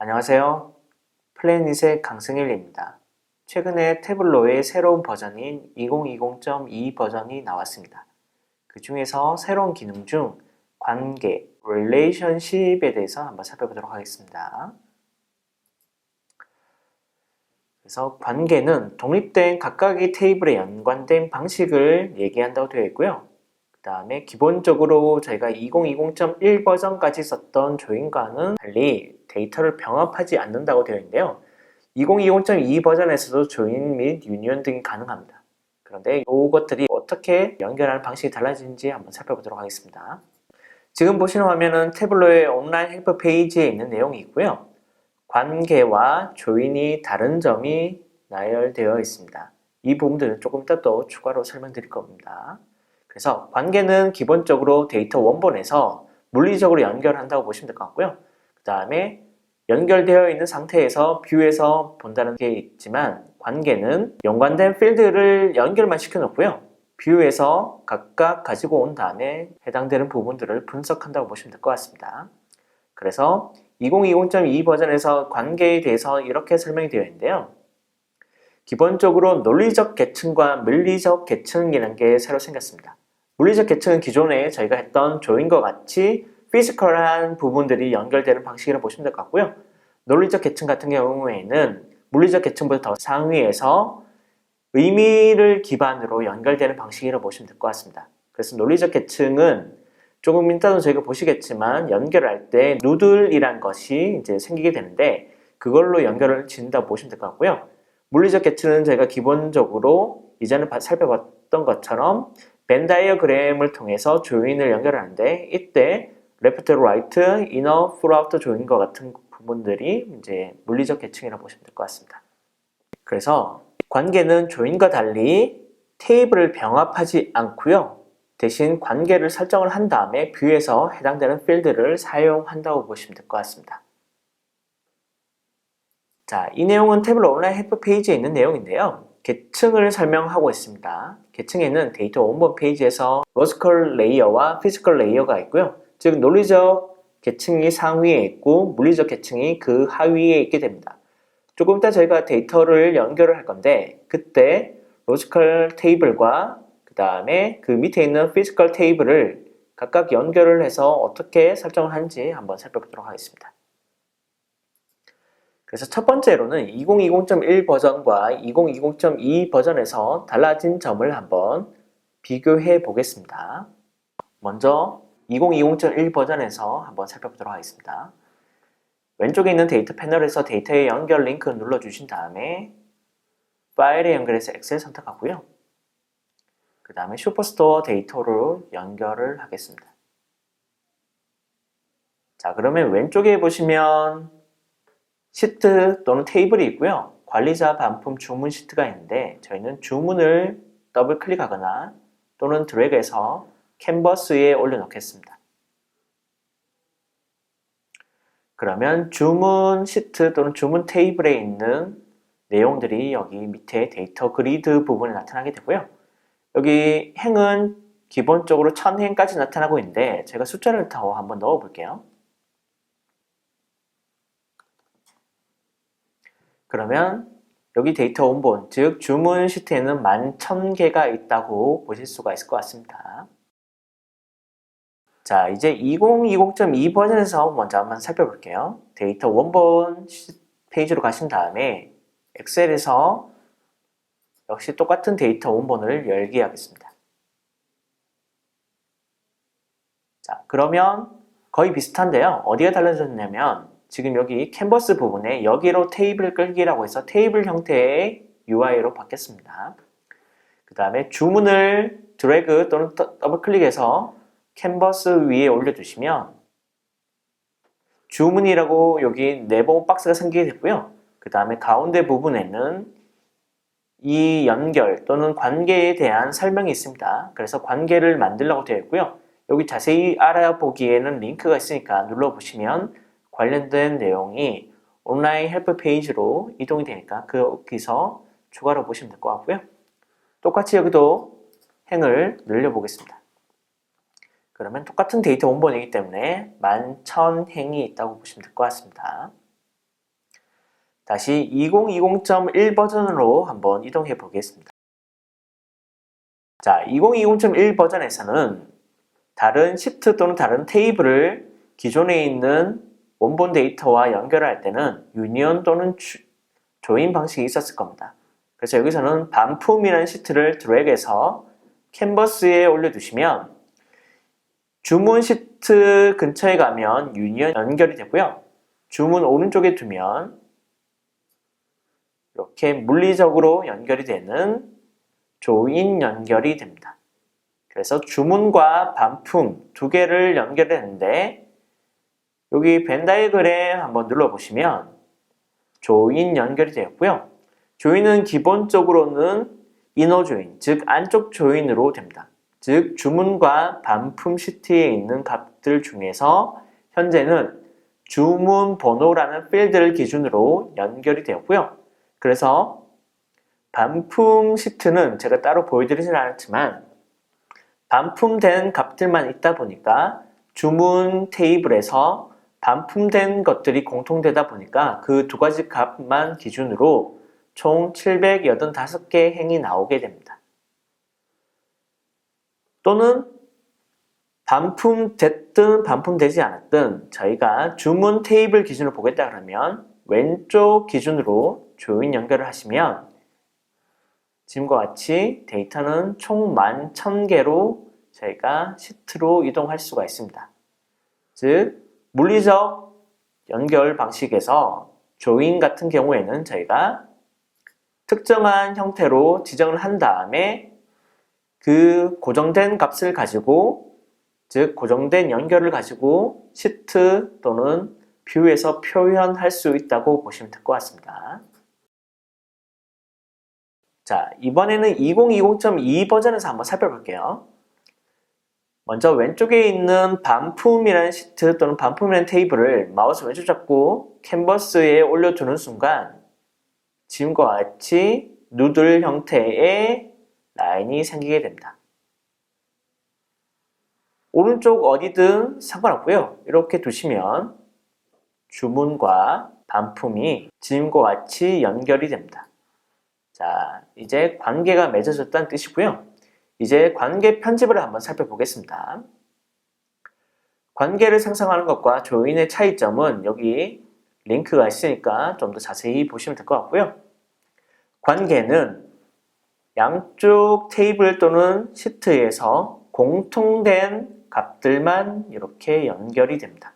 안녕하세요. 플래닛의 강승일입니다. 최근에 태블로의 새로운 버전인 2020.2 버전이 나왔습니다. 그 중에서 새로운 기능 중 관계, relationship에 대해서 한번 살펴보도록 하겠습니다. 그래서 관계는 독립된 각각의 테이블에 연관된 방식을 얘기한다고 되어 있고요. 그 다음에 기본적으로 저희가 2020.1 버전까지 썼던 조인과는 달리 데이터를 병합하지 않는다고 되어 있는데요. 2020.2 버전에서도 조인 및 유니온 등이 가능합니다. 그런데 이것들이 어떻게 연결하는 방식이 달라지는지 한번 살펴보도록 하겠습니다. 지금 보시는 화면은 태블로의 온라인 헬프 페이지에 있는 내용이 있고요. 관계와 조인이 다른 점이 나열되어 있습니다. 이 부분들은 조금 이따 또 추가로 설명드릴 겁니다. 그래서 관계는 기본적으로 데이터 원본에서 물리적으로 연결한다고 보시면 될 것 같고요. 그 다음에 연결되어 있는 상태에서 뷰에서 본다는 게 있지만 관계는 연관된 필드를 연결만 시켜놓고요. 뷰에서 각각 가지고 온 다음에 해당되는 부분들을 분석한다고 보시면 될 것 같습니다. 그래서 2020.2 버전에서 관계에 대해서 이렇게 설명이 되어 있는데요. 기본적으로 논리적 계층과 물리적 계층이라는 게 새로 생겼습니다. 물리적 계층은 기존에 저희가 했던 조인과 같이 피지컬한 부분들이 연결되는 방식이라고 보시면 될 것 같고요. 논리적 계층 같은 경우에는 물리적 계층보다 더 상위에서 의미를 기반으로 연결되는 방식이라고 보시면 될 것 같습니다. 그래서 논리적 계층은 조금 이따도 저희가 보시겠지만 연결할 때 누들이란 것이 이제 생기게 되는데 그걸로 연결을 짓는다고 보시면 될 것 같고요. 물리적 계층은 저희가 기본적으로 이전에 살펴봤던 것처럼 벤 다이어그램을 통해서 조인을 연결하는데 이때 레프트, 라이트, 이너, 프로아우터 조인과 같은 부분들이 이제 물리적 계층이라고 보시면 될 것 같습니다. 그래서 관계는 조인과 달리 테이블을 병합하지 않고요. 대신 관계를 설정을 한 다음에 뷰에서 해당되는 필드를 사용한다고 보시면 될 것 같습니다. 자, 이 내용은 태블로 온라인 헬프 페이지에 있는 내용인데요. 계층을 설명하고 있습니다. 계층에는 데이터 원본 페이지에서 로지컬 레이어와 피지컬 레이어가 있고요. 즉 논리적 계층이 상위에 있고 물리적 계층이 그 하위에 있게 됩니다. 조금 이따 저희가 데이터를 연결을 할 건데 그때 로지컬 테이블과 그 다음에 그 밑에 있는 피지컬 테이블을 각각 연결을 해서 어떻게 설정을 하는지 한번 살펴보도록 하겠습니다. 그래서 첫 번째로는 2020.1 버전과 2020.2 버전에서 달라진 점을 한번 비교해 보겠습니다. 먼저 2020.1 버전에서 한번 살펴보도록 하겠습니다. 왼쪽에 있는 데이터 패널에서 데이터의 연결 링크를 눌러주신 다음에 파일에 연결해서 엑셀 선택하고요. 그 다음에 슈퍼스토어 데이터로 연결을 하겠습니다. 자, 그러면 왼쪽에 보시면 시트 또는 테이블이 있고요. 관리자 반품 주문 시트가 있는데 저희는 주문을 더블 클릭하거나 또는 드래그해서 캔버스 위에 올려놓겠습니다. 그러면 주문 시트 또는 주문 테이블에 있는 내용들이 여기 밑에 데이터 그리드 부분에 나타나게 되고요. 여기 행은 기본적으로 1000행까지 나타나고 있는데 제가 숫자를 더 한번 넣어 볼게요. 그러면 여기 데이터 원본, 즉 주문 시트에는 11,000개가 있다고 보실 수가 있을 것 같습니다. 자, 이제 2020.2 버전에서 먼저 한번 살펴볼게요. 데이터 원본 페이지로 가신 다음에 엑셀에서 역시 똑같은 데이터 원본을 열게 하겠습니다. 자, 그러면 거의 비슷한데요. 어디가 달라졌냐면 지금 여기 캔버스 부분에 여기로 테이블 끌기라고 해서 테이블 형태의 UI로 바뀌었습니다. 그 다음에 주문을 드래그 또는 더블 클릭해서 캔버스 위에 올려주시면 주문이라고 여기 네모 박스가 생기게 됐고요. 그 다음에 가운데 부분에는 이 연결 또는 관계에 대한 설명이 있습니다. 그래서 관계를 만들라고 되어 있고요. 여기 자세히 알아보기에는 링크가 있으니까 눌러보시면 관련된 내용이 온라인 헬프 페이지로 이동이 되니까 거기서 추가로 보시면 될 것 같고요. 똑같이 여기도 행을 늘려보겠습니다. 그러면 똑같은 데이터 원본이기 때문에 11,000행이 있다고 보시면 될 것 같습니다. 다시 2020.1 버전으로 한번 이동해 보겠습니다. 자, 2020.1 버전에서는 다른 시트 또는 다른 테이블을 기존에 있는 원본 데이터와 연결할 때는 유니온 또는 조인 방식이 있었을 겁니다. 그래서 여기서는 반품이라는 시트를 드래그해서 캔버스에 올려두시면 주문 시트 근처에 가면 유니온 연결이 되고요. 주문 오른쪽에 두면 이렇게 물리적으로 연결이 되는 조인 연결이 됩니다. 그래서 주문과 반품 두 개를 연결했는데 여기 벤 다이어그램 한번 눌러보시면 조인 연결이 되었고요. 조인은 기본적으로는 이너 조인, 즉 안쪽 조인으로 됩니다. 즉 주문과 반품 시트에 있는 값들 중에서 현재는 주문 번호라는 필드를 기준으로 연결이 되었고요. 그래서 반품 시트는 제가 따로 보여드리진 않았지만 반품된 값들만 있다 보니까 주문 테이블에서 반품된 것들이 공통되다 보니까 그 두 가지 값만 기준으로 총 785개 행이 나오게 됩니다. 또는 반품됐든 반품되지 않았든 저희가 주문 테이블 기준으로 보겠다 그러면 왼쪽 기준으로 조인 연결을 하시면 지금과 같이 데이터는 총 11,000개로 저희가 시트로 이동할 수가 있습니다. 즉 물리적 연결 방식에서 조인 같은 경우에는 저희가 특정한 형태로 지정을 한 다음에 그 고정된 값을 가지고 즉 고정된 연결을 가지고 시트 또는 뷰에서 표현할 수 있다고 보시면 될 것 같습니다. 자, 이번에는 2020.2 버전에서 한번 살펴볼게요. 먼저 왼쪽에 있는 반품이라는 시트 또는 반품이라는 테이블을 마우스 왼쪽 잡고 캔버스에 올려두는 순간 지금과 같이 누들 형태의 라인이 생기게 됩니다. 오른쪽 어디든 상관없고요. 이렇게 두시면 주문과 반품이 지금과 같이 연결이 됩니다. 자, 이제 관계가 맺어졌다는 뜻이고요. 이제 관계 편집을 한번 살펴보겠습니다. 관계를 생성하는 것과 조인의 차이점은 여기 링크가 있으니까 좀 더 자세히 보시면 될 것 같고요. 관계는 양쪽 테이블 또는 시트에서 공통된 값들만 이렇게 연결이 됩니다.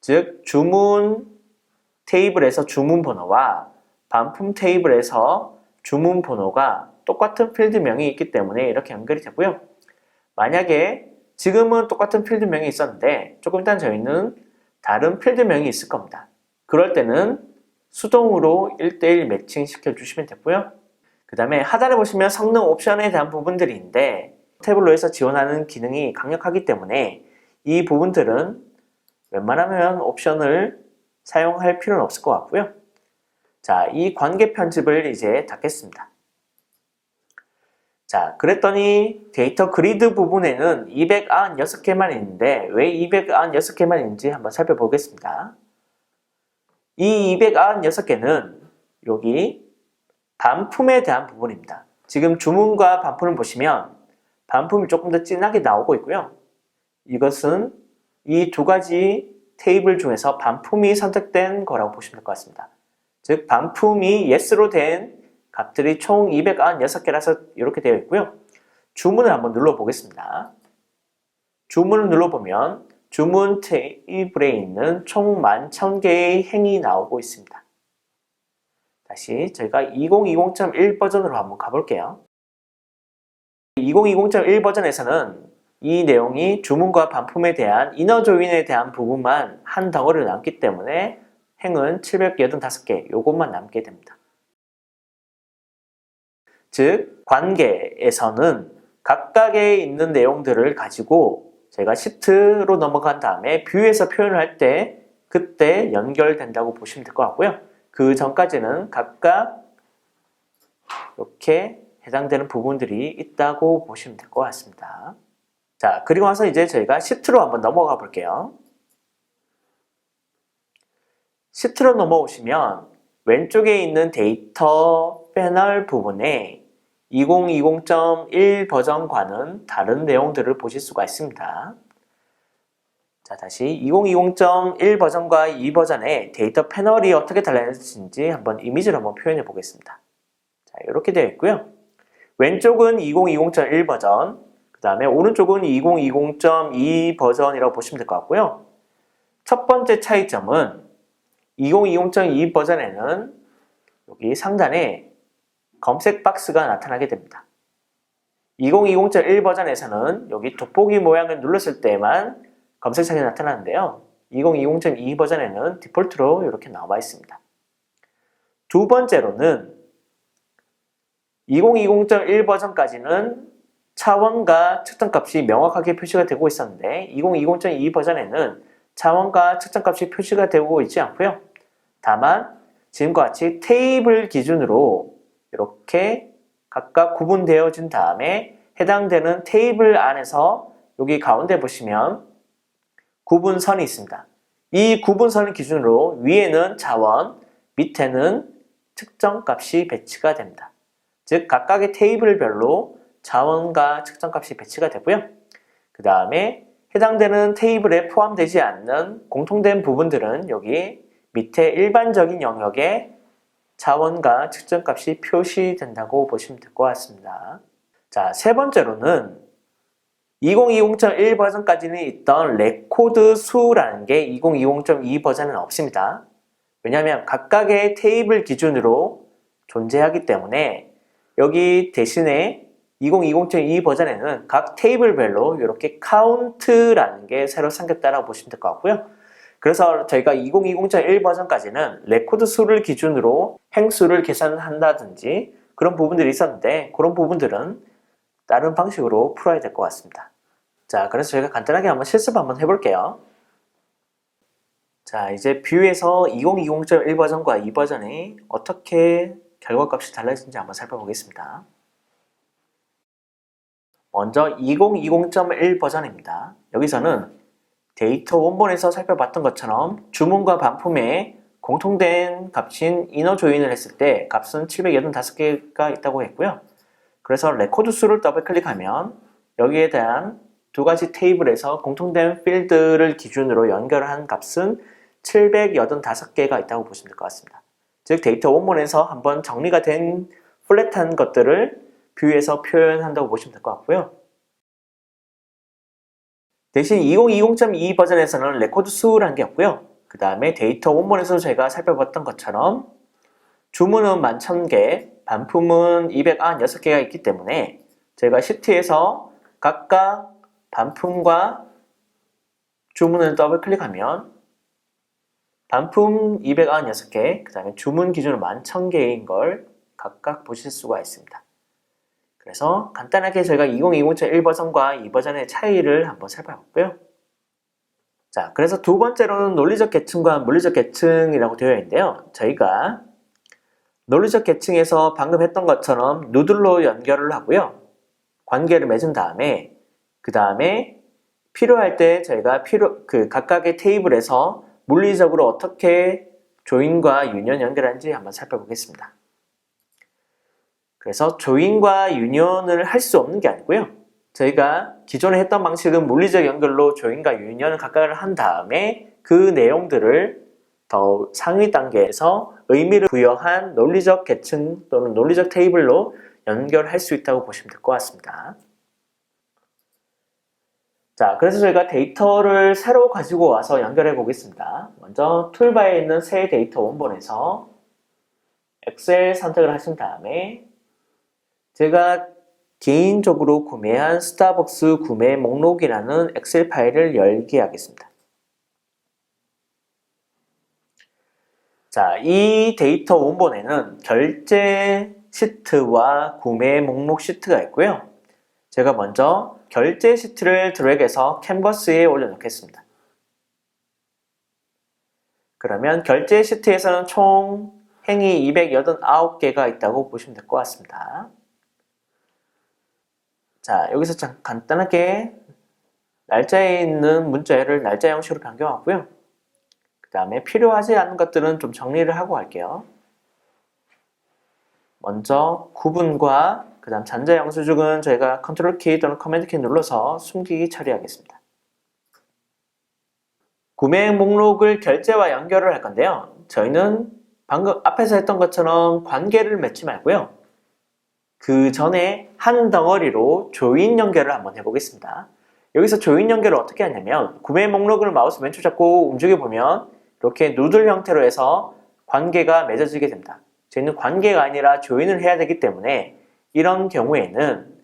즉 주문 테이블에서 주문 번호와 반품 테이블에서 주문 번호가 똑같은 필드명이 있기 때문에 이렇게 연결이 되고요. 만약에 지금은 똑같은 필드명이 있었는데 조금 이따 저희는 다른 필드명이 있을 겁니다. 그럴 때는 수동으로 1:1 매칭 시켜주시면 되고요. 그 다음에 하단에 보시면 성능 옵션에 대한 부분들이 있는데 태블로에서 지원하는 기능이 강력하기 때문에 이 부분들은 웬만하면 옵션을 사용할 필요는 없을 것 같고요. 자, 이 관계 편집을 이제 닫겠습니다. 자, 그랬더니 데이터 그리드 부분에는 296개만 있는데 왜 296개만 있는지 한번 살펴보겠습니다. 이 296개는 여기 반품에 대한 부분입니다. 지금 주문과 반품을 보시면 반품이 조금 더 진하게 나오고 있고요. 이것은 이 두 가지 테이블 중에서 반품이 선택된 거라고 보시면 될 것 같습니다. 즉 반품이 yes로 된 값들이 총 296개라서 이렇게 되어 있고요. 주문을 한번 눌러보겠습니다. 주문을 눌러보면 주문 테이블에 있는 총 11,000개의 행이 나오고 있습니다. 다시 저희가 2020.1 버전으로 한번 가볼게요. 2020.1 버전에서는 이 내용이 주문과 반품에 대한 이너 조인에 대한 부분만 한 덩어리로 남기 때문에 행은 785개, 요것만 남게 됩니다. 즉, 관계에서는 각각에 있는 내용들을 가지고 제가 시트로 넘어간 다음에 뷰에서 표현을 할 때 그때 연결된다고 보시면 될 것 같고요. 그 전까지는 각각 이렇게 해당되는 부분들이 있다고 보시면 될 것 같습니다. 자, 그리고 나서 이제 저희가 시트로 한번 넘어가 볼게요. 시트로 넘어오시면 왼쪽에 있는 데이터 패널 부분에 2020.1 버전과는 다른 내용들을 보실 수가 있습니다. 자, 다시 2020.1 버전과 2 버전의 데이터 패널이 어떻게 달라졌는지 한번 이미지로 한번 표현해 보겠습니다. 자, 이렇게 되어 있고요. 왼쪽은 2020.1 버전, 그 다음에 오른쪽은 2020.2 버전이라고 보시면 될 것 같고요. 첫 번째 차이점은 2020.2 버전에는 여기 상단에 검색 박스가 나타나게 됩니다. 2020.1 버전에서는 여기 돋보기 모양을 눌렀을 때만 검색창이 나타나는데요. 2020.2 버전에는 디폴트로 이렇게 나와 있습니다. 두 번째로는 2020.1 버전까지는 차원과 측정값이 명확하게 표시가 되고 있었는데 2020.2 버전에는 차원과 측정값이 표시가 되고 있지 않고요. 다만 지금과 같이 테이블 기준으로 이렇게 각각 구분되어진 다음에 해당되는 테이블 안에서 여기 가운데 보시면 구분선이 있습니다. 이 구분선을 기준으로 위에는 차원, 밑에는 측정값이 배치가 됩니다. 즉 각각의 테이블별로 차원과 측정값이 배치가 되고요. 그 다음에 해당되는 테이블에 포함되지 않는 공통된 부분들은 여기 밑에 일반적인 영역에 차원과 측정값이 표시된다고 보시면 될 것 같습니다. 자, 세 번째로는 2020.1 버전까지는 있던 레코드 수라는 게 2020.2 버전은 없습니다. 왜냐하면 각각의 테이블 기준으로 존재하기 때문에 여기 대신에 2020.2 버전에는 각 테이블별로 이렇게 카운트라는 게 새로 생겼다라고 보시면 될 것 같고요. 그래서 저희가 2020.1 버전까지는 레코드 수를 기준으로 행수를 계산한다든지 그런 부분들이 있었는데 그런 부분들은 다른 방식으로 풀어야 될 것 같습니다. 자, 그래서 저희가 간단하게 한번 실습 한번 해볼게요. 자, 이제 뷰에서 2020.1 버전과 2 버전이 어떻게 결과값이 달라지는지 한번 살펴보겠습니다. 먼저 2020.1 버전입니다. 여기서는 데이터 원본에서 살펴봤던 것처럼 주문과 반품에 공통된 값인 이너 조인을 했을 때 값은 785개가 있다고 했고요. 그래서 레코드 수를 더블 클릭하면 여기에 대한 두 가지 테이블에서 공통된 필드를 기준으로 연결한 값은 785개가 있다고 보시면 될 것 같습니다. 즉 데이터 원본에서 한번 정리가 된 플랫한 것들을 뷰에서 표현한다고 보시면 될 것 같고요. 대신 2020.2 버전에서는 레코드 수라는 게 없고요. 그 다음에 데이터 원본에서 제가 살펴봤던 것처럼 주문은 11,000개, 반품은 296개가 있기 때문에 제가 시트에서 각각 반품과 주문을 더블 클릭하면 반품 296개, 그 다음에 주문 기준으로 11,000개인 걸 각각 보실 수가 있습니다. 그래서 간단하게 저희가 2020.1 버전과 2 버전의 차이를 한번 살펴봤고요. 자, 그래서 두 번째로는 논리적 계층과 물리적 계층이라고 되어 있는데요. 저희가 논리적 계층에서 방금 했던 것처럼 누들로 연결을 하고요. 관계를 맺은 다음에 그 다음에 필요할 때 저희가 각각의 테이블에서 물리적으로 어떻게 조인과 유니언 연결하는지 한번 살펴보겠습니다. 그래서 조인과 유니언을 할 수 없는 게 아니고요. 저희가 기존에 했던 방식은 물리적 연결로 조인과 유니언을 각각을 한 다음에 그 내용들을 더 상위 단계에서 의미를 부여한 논리적 계층 또는 논리적 테이블로 연결할 수 있다고 보시면 될 것 같습니다. 자, 그래서 저희가 데이터를 새로 가지고 와서 연결해 보겠습니다. 먼저 툴바에 있는 새 데이터 원본에서 엑셀 선택을 하신 다음에 제가 개인적으로 구매한 스타벅스 구매 목록이라는 엑셀 파일을 열게 하겠습니다. 자, 이 데이터 원본에는 결제 시트와 구매 목록 시트가 있고요. 제가 먼저 결제 시트를 드래그해서 캔버스에 올려놓겠습니다. 그러면 결제 시트에서는 총 행위 289개가 있다고 보시면 될 것 같습니다. 자, 여기서 간단하게 날짜에 있는 문자열을 날짜 형식으로 변경하고요. 그 다음에 필요하지 않은 것들은 좀 정리를 하고 갈게요. 먼저 구분과 그 다음 잔자 영수증은 저희가 컨트롤 키 또는 커맨드 키 눌러서 숨기기 처리하겠습니다. 구매 목록을 결제와 연결을 할 건데요. 저희는 방금 앞에서 했던 것처럼 관계를 맺지 말고요. 그 전에 한 덩어리로 조인 연결을 한번 해보겠습니다. 여기서 조인 연결을 어떻게 하냐면 구매 목록을 마우스 왼쪽 잡고 움직여보면 이렇게 누들 형태로 해서 관계가 맺어지게 됩니다. 저희는 관계가 아니라 조인을 해야 되기 때문에 이런 경우에는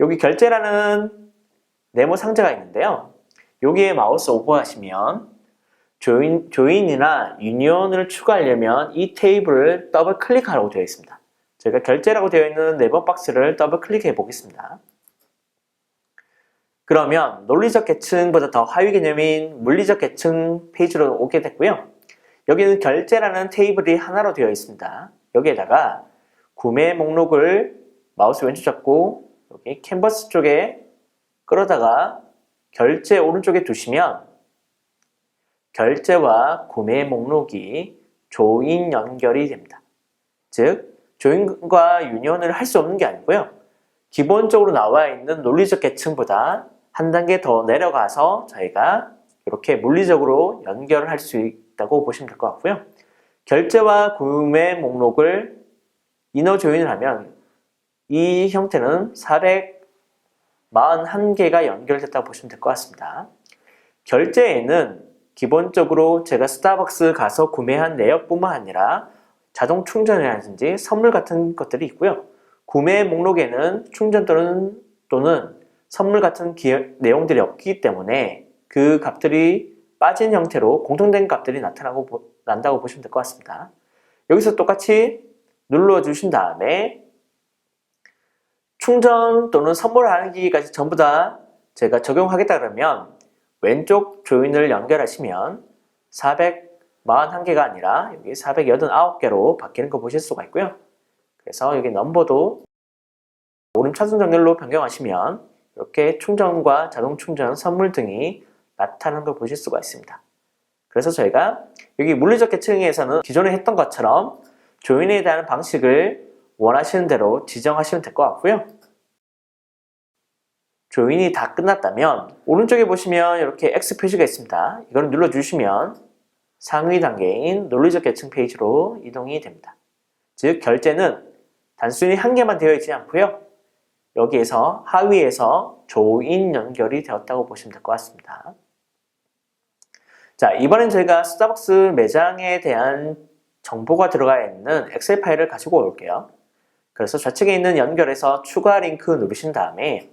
여기 결제라는 네모 상자가 있는데요. 여기에 마우스 오버하시면 조인이나 유니온을 추가하려면 이 테이블을 더블 클릭하라고 되어 있습니다. 제가 결제라고 되어 있는 네모 박스를 더블 클릭해 보겠습니다. 그러면 논리적 계층보다 더 하위 개념인 물리적 계층 페이지로 오게 됐고요. 여기는 결제라는 테이블이 하나로 되어 있습니다. 여기에다가 구매 목록을 마우스 왼쪽 잡고 여기 캔버스 쪽에 끌어다가 결제 오른쪽에 두시면 결제와 구매 목록이 조인 연결이 됩니다. 즉 조인과 유니온을 할 수 없는 게 아니고요. 기본적으로 나와 있는 논리적 계층보다 한 단계 더 내려가서 저희가 이렇게 물리적으로 연결을 할 수 있다고 보시면 될 것 같고요. 결제와 구매 목록을 이너 조인을 하면 이 형태는 441개가 연결됐다고 보시면 될 것 같습니다. 결제에는 기본적으로 제가 스타벅스 가서 구매한 내역뿐만 아니라 자동 충전이라든지 선물 같은 것들이 있고요. 구매 목록에는 충전 또는 선물 같은 내용들이 없기 때문에 그 값들이 빠진 형태로 공통된 값들이 난다고 보시면 될 것 같습니다. 여기서 똑같이 눌러주신 다음에 충전 또는 선물하기까지 전부 다 제가 적용하겠다 그러면 왼쪽 조인을 연결하시면 441개가 아니라 여기 489개로 바뀌는 거 보실 수가 있고요. 그래서 여기 넘버도 오름 차순 연결로 변경하시면 이렇게 충전과 자동 충전, 선물 등이 나타나는 걸 보실 수가 있습니다. 그래서 저희가 여기 물리적 계층에서는 기존에 했던 것처럼 조인에 대한 방식을 원하시는 대로 지정하시면 될 것 같고요. 조인이 다 끝났다면 오른쪽에 보시면 이렇게 X 표시가 있습니다. 이걸 눌러주시면 상위 단계인 논리적 계층 페이지로 이동이 됩니다. 즉 결제는 단순히 한 개만 되어 있지 않고요. 여기에서 하위에서 조인 연결이 되었다고 보시면 될 것 같습니다. 자, 이번엔 저희가 스타벅스 매장에 대한 정보가 들어가 있는 엑셀 파일을 가지고 올게요. 그래서 좌측에 있는 연결해서 추가 링크 누르신 다음에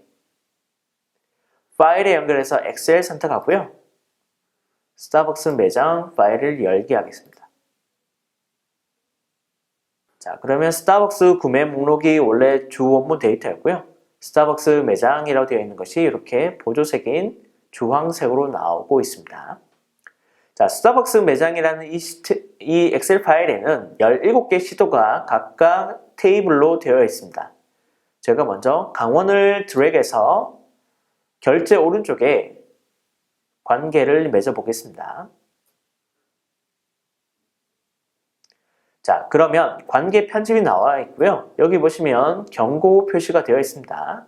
파일에 연결해서 엑셀 선택하고요. 스타벅스 매장 파일을 열게 하겠습니다. 자, 그러면 스타벅스 구매 목록이 원래 주 원문 데이터였고요. 스타벅스 매장이라고 되어 있는 것이 이렇게 보조색인 주황색으로 나오고 있습니다. 자, 스타벅스 매장이라는 이 엑셀 파일에는 17개 시도가 각각 테이블로 되어 있습니다. 제가 먼저 강원을 드래그해서 결제 오른쪽에 관계를 맺어 보겠습니다. 자, 그러면 관계 편집이 나와 있고요. 여기 보시면 경고 표시가 되어 있습니다.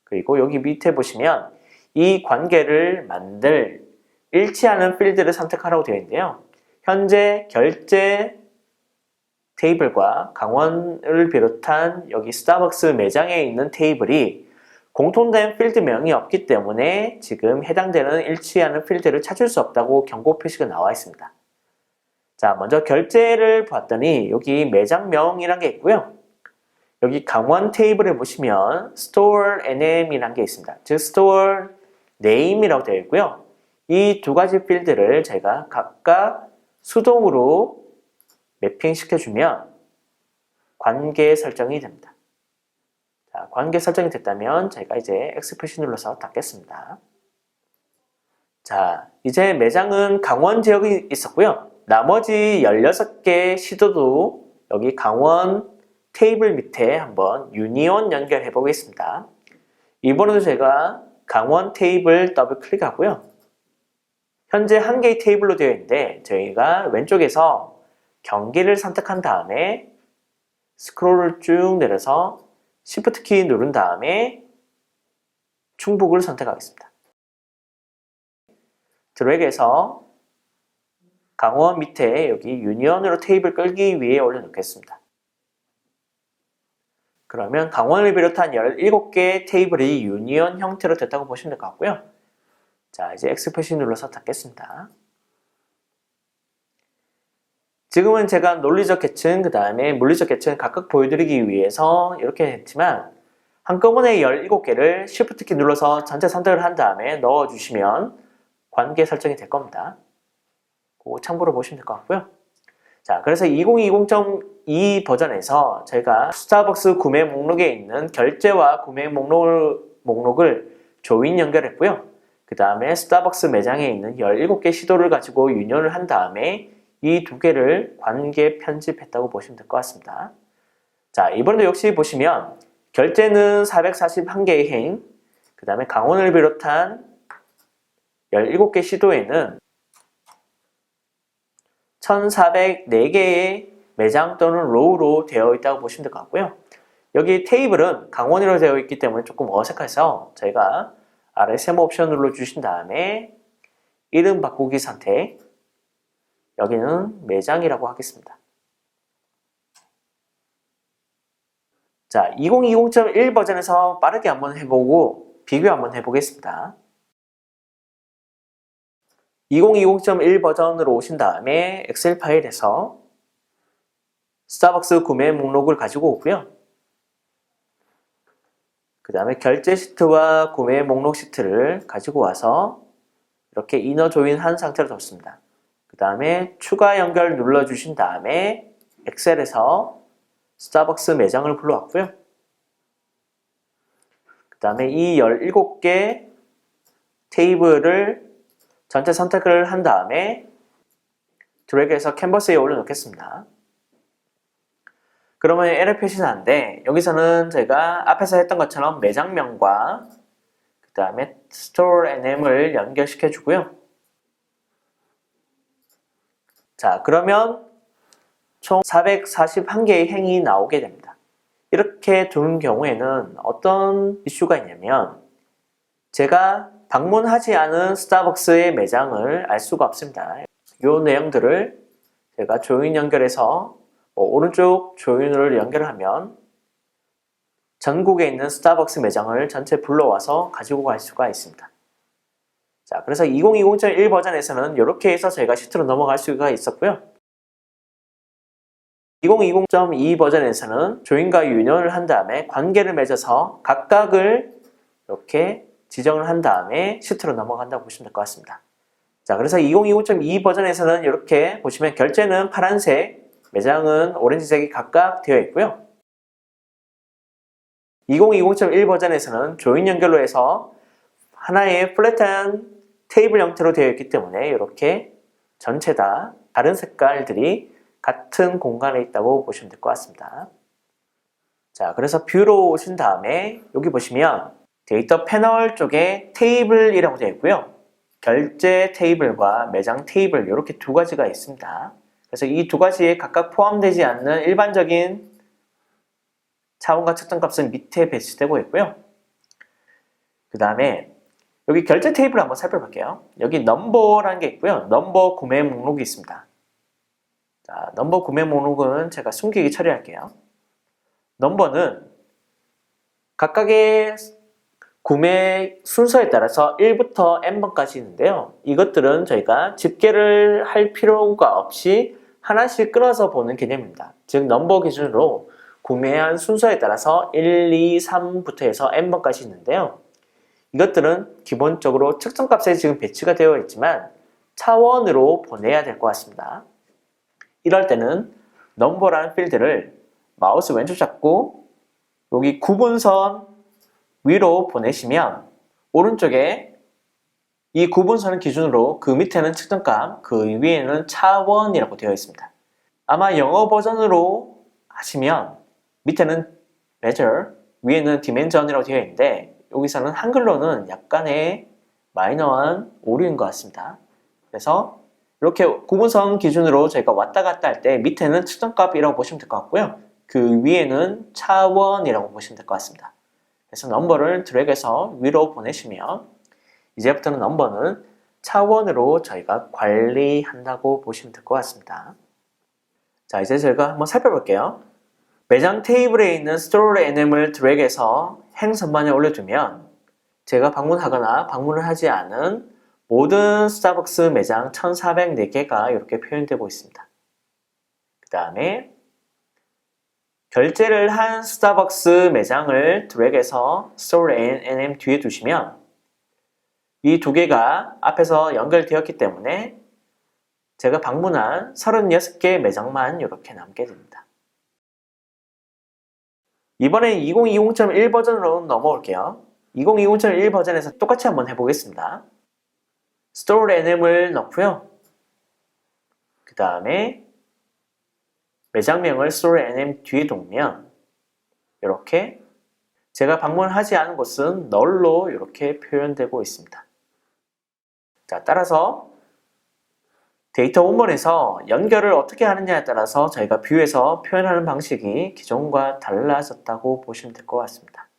그리고 여기 밑에 보시면 이 관계를 만들 일치하는 필드를 선택하라고 되어 있는데요. 현재 결제 테이블과 강원을 비롯한 여기 스타벅스 매장에 있는 테이블이 공통된 필드명이 없기 때문에 지금 해당되는 일치하는 필드를 찾을 수 없다고 경고 표시가 나와 있습니다. 자, 먼저 결제를 봤더니 여기 매장명이란 게 있고요. 여기 강원 테이블에 보시면 Store NM이란 게 있습니다. 즉 Store Name이라고 되어 있고요. 이 두 가지 필드를 제가 각각 수동으로 매핑 시켜주면 관계 설정이 됩니다. 자, 관계 설정이 됐다면 제가 이제 X 표시 눌러서 닫겠습니다. 자, 이제 매장은 강원 지역이 있었고요. 나머지 16개 시도도 여기 강원 테이블 밑에 한번 유니온 연결해 보겠습니다. 이번에도 제가 강원 테이블 더블 클릭하고요. 현재 한 개의 테이블로 되어 있는데 저희가 왼쪽에서 경계를 선택한 다음에 스크롤을 쭉 내려서 Shift 키 누른 다음에 충북을 선택하겠습니다. 드래그해서 강원 밑에 여기 유니언으로 테이블 끌기 위해 올려놓겠습니다. 그러면 강원을 비롯한 17개 테이블이 유니언 형태로 됐다고 보시면 될 것 같고요. 자, 이제 X 표시 눌러서 닫겠습니다. 지금은 제가 논리적 계층, 그 다음에 물리적 계층 각각 보여드리기 위해서 이렇게 했지만 한꺼번에 17개를 Shift 키 눌러서 전체 선택을 한 다음에 넣어주시면 관계 설정이 될 겁니다. 그거 참고로 보시면 될 것 같고요. 자, 그래서 2020.2 버전에서 제가 스타벅스 구매 목록에 있는 결제와 구매 목록을 조인 연결했고요. 그 다음에 스타벅스 매장에 있는 17개 시도를 가지고 유인을 한 다음에 이 두 개를 관계 편집했다고 보시면 될 것 같습니다. 자, 이번에도 역시 보시면 결제는 441개의 행, 그 다음에 강원을 비롯한 17개 시도에는 1404개의 매장 또는 로우로 되어 있다고 보시면 될 것 같고요. 여기 테이블은 강원으로 되어 있기 때문에 조금 어색해서 저희가 아래 세모 옵션 눌러주신 다음에 이름 바꾸기 선택, 여기는 매장이라고 하겠습니다. 자, 2020.1 버전에서 빠르게 한번 해보고 비교 한번 해보겠습니다. 2020.1 버전으로 오신 다음에 엑셀 파일에서 스타벅스 구매 목록을 가지고 오고요. 그 다음에 결제 시트와 구매 목록 시트를 가지고 와서 이렇게 이너 조인한 상태로 뒀습니다. 그 다음에 추가 연결 눌러주신 다음에 엑셀에서 스타벅스 매장을 불러왔고요. 그 다음에 이 17개 테이블을 전체 선택을 한 다음에 드래그해서 캔버스에 올려놓겠습니다. 그러면 에러 표시는 나는데 여기서는 제가 앞에서 했던 것처럼 매장명과 그 다음에 Store NM을 연결시켜 주고요. 자, 그러면 총 441개의 행이 나오게 됩니다. 이렇게 두는 경우에는 어떤 이슈가 있냐면 제가 방문하지 않은 스타벅스의 매장을 알 수가 없습니다. 이 내용들을 제가 조인 연결해서 오른쪽 조인을 연결하면 전국에 있는 스타벅스 매장을 전체 불러와서 가지고 갈 수가 있습니다. 자, 그래서 2020.1 버전에서는 이렇게 해서 저희가 시트로 넘어갈 수가 있었고요. 2020.2 버전에서는 조인과 유인을 한 다음에 관계를 맺어서 각각을 이렇게 지정을 한 다음에 시트로 넘어간다고 보시면 될 것 같습니다. 자, 그래서 2020.2 버전에서는 이렇게 보시면 결제는 파란색, 매장은 오렌지색이 각각 되어 있고요. 2020.1 버전에서는 조인 연결로 해서 하나의 플랫한 테이블 형태로 되어 있기 때문에 이렇게 전체 다 다른 색깔들이 같은 공간에 있다고 보시면 될 것 같습니다. 자, 그래서 뷰로 오신 다음에 여기 보시면 데이터 패널 쪽에 테이블이라고 되어 있고요. 결제 테이블과 매장 테이블 이렇게 두 가지가 있습니다. 그래서 이 두 가지에 각각 포함되지 않는 일반적인 차원과 측정값은 밑에 배치되고 있고요. 그 다음에 여기 결제 테이블 한번 살펴볼게요. 여기 넘버라는 게 있고요. 넘버 구매 목록이 있습니다. 자, 넘버 구매 목록은 제가 숨기기 처리할게요. 넘버는 각각의 구매 순서에 따라서 1부터 n번까지 있는데요. 이것들은 저희가 집계를 할 필요가 없이 하나씩 끊어서 보는 개념입니다. 즉 넘버 기준으로 구매한 순서에 따라서 1, 2, 3부터 해서 n번까지 있는데요. 이것들은 기본적으로 측정값에 지금 배치가 되어 있지만 차원으로 보내야 될 것 같습니다. 이럴 때는 넘버라는 필드를 마우스 왼쪽 잡고 여기 구분선 위로 보내시면 오른쪽에 이 구분선을 기준으로 그 밑에는 측정값, 그 위에는 차원이라고 되어 있습니다. 아마 영어 버전으로 하시면 밑에는 measure, 위에는 dimension이라고 되어 있는데 여기서는 한글로는 약간의 마이너한 오류인 것 같습니다. 그래서 이렇게 구분선 기준으로 저희가 왔다 갔다 할 때 밑에는 측정값이라고 보시면 될 것 같고요. 그 위에는 차원이라고 보시면 될 것 같습니다. 그래서 넘버를 드래그해서 위로 보내시면 이제부터는 넘버는 차원으로 저희가 관리한다고 보시면 될 것 같습니다. 자, 이제 저희가 한번 살펴볼게요. 매장 테이블에 있는 스토어 NM을 드래그해서 행선반에 올려두면 제가 방문하거나 방문을 하지 않은 모든 스타벅스 매장 1404개가 이렇게 표현되고 있습니다. 그 다음에 결제를 한 스타벅스 매장을 드래그해서 스토어 NM 뒤에 두시면 이 두 개가 앞에서 연결되었기 때문에 제가 방문한 36개 매장만 이렇게 남게 됩니다. 이번에 2020.1 버전으로 넘어올게요. 2020.1 버전에서 똑같이 한번 해보겠습니다. 스토어 NM을 넣고요. 그 다음에 매장명을 스토어 NM 뒤에 두면 이렇게 제가 방문하지 않은 곳은 널로 이렇게 표현되고 있습니다. 자, 따라서 데이터 원본에서 연결을 어떻게 하느냐에 따라서 저희가 뷰에서 표현하는 방식이 기존과 달라졌다고 보시면 될 것 같습니다.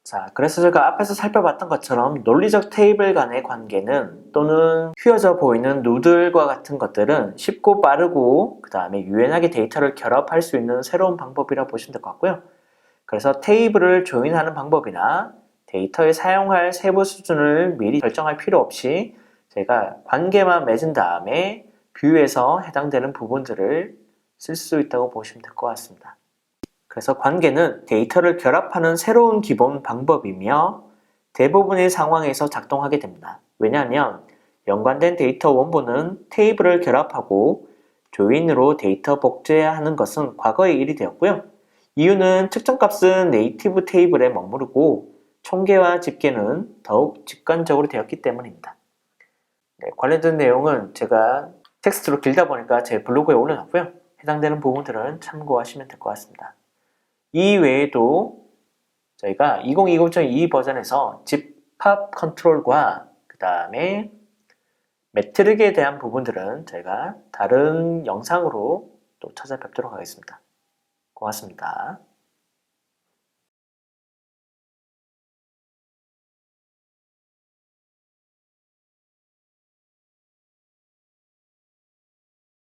자, 그래서 제가 앞에서 살펴봤던 것처럼 논리적 테이블 간의 관계는 또는 휘어져 보이는 누들과 같은 것들은 쉽고 빠르고 그 다음에 유연하게 데이터를 결합할 수 있는 새로운 방법이라고 보시면 될 것 같고요. 그래서 테이블을 조인하는 방법이나 데이터에 사용할 세부 수준을 미리 결정할 필요 없이 제가 관계만 맺은 다음에 뷰에서 해당되는 부분들을 쓸 수 있다고 보시면 될 것 같습니다. 그래서 관계는 데이터를 결합하는 새로운 기본 방법이며 대부분의 상황에서 작동하게 됩니다. 왜냐하면 연관된 데이터 원본은 테이블을 결합하고 조인으로 데이터 복제하는 것은 과거의 일이 되었고요. 이유는 측정값은 네이티브 테이블에 머무르고 총계와 집계는 더욱 직관적으로 되었기 때문입니다. 네, 관련된 내용은 제가 텍스트로 길다 보니까 제 블로그에 올려놨고요. 해당되는 부분들은 참고하시면 될 것 같습니다. 이 외에도 저희가 2020.2 버전에서 집합 컨트롤과 그 다음에 매트릭에 대한 부분들은 저희가 다른 영상으로 또 찾아뵙도록 하겠습니다. 고맙습니다.